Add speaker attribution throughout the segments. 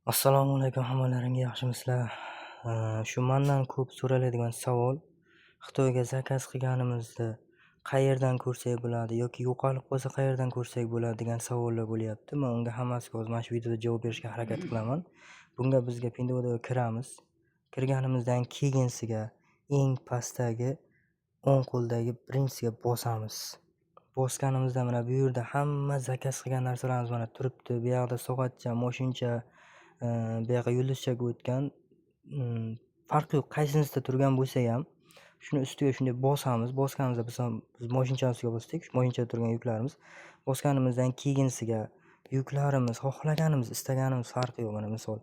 Speaker 1: Assalomu alaykum hammalaringga, yaxshimisizlar? Shu mendan ko'p so'raladigan savol, Xitoyga zakaz qilganimizda qayerdan ko'rsak bo'ladi yoki yo'qolib qolsa qayerdan ko'rsak bo'ladi degan savollar bo'lyapti. Men unga hammasiga hozir mana shu videoda javob berishga harakat qilaman. Bunga bizga Pinduoduga kiramiz. Kirganimizdan keyinsiga eng pastdagi o'ng qo'ldagi birinchisiga bosamiz. Bosganimizda mana bu yerda hamma zakaz qilgan narsalarimiz mana turibdi. Bu yoqda soatcha, moshincha, bu yoqqa yulduzchaga o'tgan, farqi yo'q. Qaysinisida turgan bo'lsa ham, shuni ustiga shunday bosamiz. Bosganimizda biz moshinchani ustiga bosdik. Shu moshinchada turgan yuklarimiz. Bosganimizdan keyinsiga yuklarimiz xohlaganimiz, istaganimiz farqi yo'q. Mana misol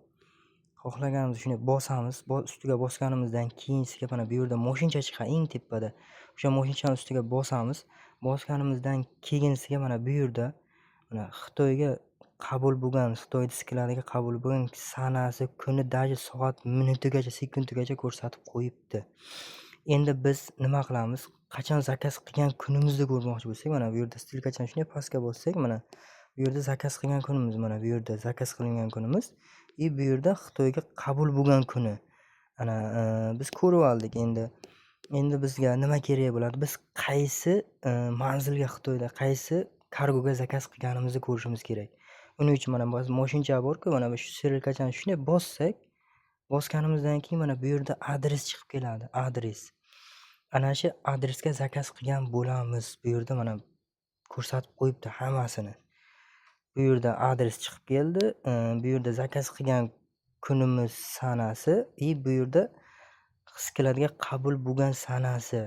Speaker 1: xohlaganimizni shunday bosamiz. Ustiga bosganimizdan keyinsiga mana bu yerda moshincha chiqadi eng tepada. O'sha moshinchani ustiga bosamiz. Bosganimizdan keyinsiga mana bu yerda mana Xitoyga qabul bo'lgan, Xitoy disklariga qabul bo'lgan sanasi, kuni, даже soat, minutigacha, sekundigacha ko'rsatib qo'yibdi. Endi biz nima qilamiz? Qachon zakaz qilgan kunimizni ko'rmoqchi bo'lsak, mana bu yerda stilkachani shunday pastga bossak, mana bu yerda zakaz qilgan kunimiz, mana bu yerda zakaz qilingan kunimiz bu yerda Xitoyga qabul bo'lgan kuni. Ana biz ko'rib oldik endi. Endi bizga nima kerak bo'ladi? Biz qaysi manzilga Xitoyda, qaysi kargoga zakaz qilganimizni ko'rishimiz kerak. Uning uchun mana moshincha bor-ku, mana shu stilkachani shunday bossak, bosganimizdan keyin mana bu yerda adres chiqib keladi, adres. Ana shu adresga zakaz qilgan bo'lamiz. Bu yerda mana ko'rsatib qo'yibdi hammasini. Bu yerda adres chiqib keldi. Bu yerda zakaz qilgan kunimiz sanasi, bu yerda skladga qabul bo'lgan sanasi.